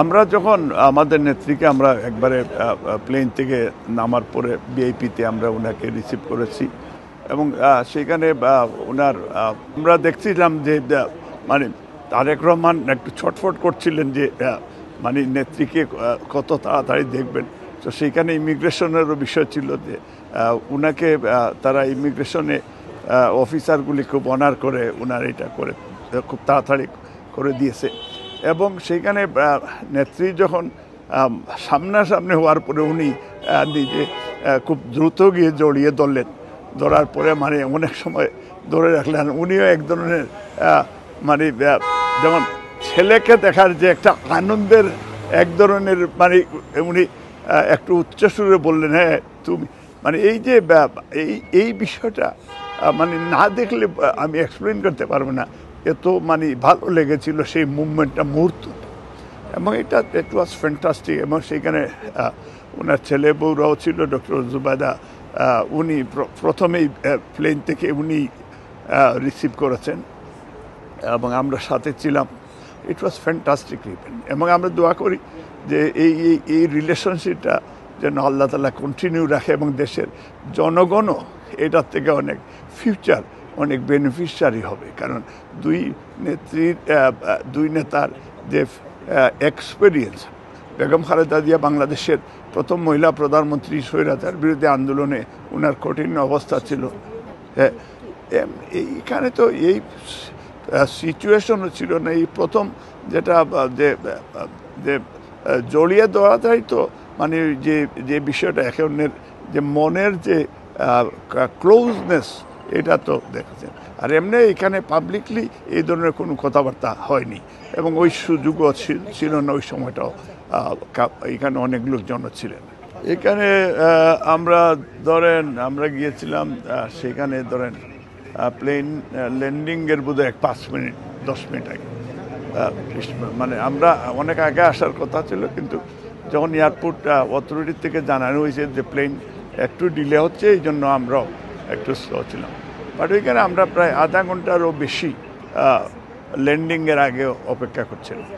আমরা যখন আমাদের নেত্রীকে আমরা একবারে প্লেন থেকে নামার পরে ভিআইপিতে আমরা ওনাকে রিসিভ করেছি এবং সেখানে ওনার আমরা দেখছিলাম যে মানে তারেক রহমান একটু ছটফট করছিলেন যে মানে নেত্রীকে কত তাড়াতাড়ি দেখবেন। তো সেইখানে ইমিগ্রেশনেরও বিষয় ছিল যে ওনাকে তারা ইমিগ্রেশনে অফিসারগুলি খুব অনার করে ওনার এটা করে খুব তাড়াতাড়ি করে দিয়েছে এবং সেইখানে নেত্রী যখন সামনাসামনি হওয়ার পরে উনি নিজে খুব দ্রুত গিয়ে জড়িয়ে ধরলেন। ধরার পরে মানে অনেক সময় ধরে রাখলেন। উনিও এক ধরনের মানে যেমন ছেলেকে দেখার যে একটা আনন্দের এক ধরনের মানে উনি একটু উচ্চস্বরে বললেন, হ্যাঁ তুমি মানে এই যে এই বিষয়টা মানে না দেখলে আমি এক্সপ্লেন করতে পারবো না। এত মানে ভালো লেগেছিল সেই মুভমেন্টটা, মুহূর্ত। এবং এটা ইট ওয়াজ ফ্যান্টাস্টিক। এবং সেইখানে ওনার ছেলে বউরাও ছিল, ডক্টর জুবাইদা। উনি প্রথমেই প্লেন থেকে উনি রিসিভ করেছেন এবং আমরা সাথে ছিলাম। ইট ওয়াজ ফ্যান্টাস্টিক ইভেন্ট। এবং আমরা দোয়া করি যে এই রিলেশনশিপটা যেন আল্লাহ তাআলা কন্টিনিউ রাখে এবং দেশের জনগণও এটার থেকে অনেক ফিউচার অনেক বেনিফিশিয়ারি হবে। কারণ দুই নেতার যে এক্সপেরিয়েন্স, বেগম খালেদা জিয়া বাংলাদেশের প্রথম মহিলা প্রধানমন্ত্রী, স্বৈরাচার বিরুদ্ধে আন্দোলনে ওনার কঠিন অবস্থা ছিল। এইখানে তো এই সিচুয়েশনও ছিল না। এই প্রথম যেটা যে জড়িয়ে ধরাটাই তো মানে যে বিষয়টা এখনের যে মনের যে ক্লোজনেস, এটা তো দেখেছেন। আর এমনি এখানে পাবলিকলি এই ধরনের কোনো কথাবার্তা হয়নি এবং ওই সুযোগও ছিল না ওই সময়টাও। এখানে অনেক লোকজন ছিলেন। এখানে আমরা গিয়েছিলাম, সেখানে ধরেন প্লেন ল্যান্ডিংয়ের বোধহয় 5 মিনিট 10 মিনিট আগে। মানে আমরা অনেক আগে আসার কথা ছিল, কিন্তু যখন এয়ারপোর্ট অথরিটি থেকে জানানো হয়েছে যে প্লেন একটু ডিলে হচ্ছে, এই জন্য আমরাও একটু স্লো ছিলাম। বাট ওইখানে আমরা প্রায় আধা ঘন্টারও বেশি ল্যান্ডিংয়ের আগে অপেক্ষা করছিলাম।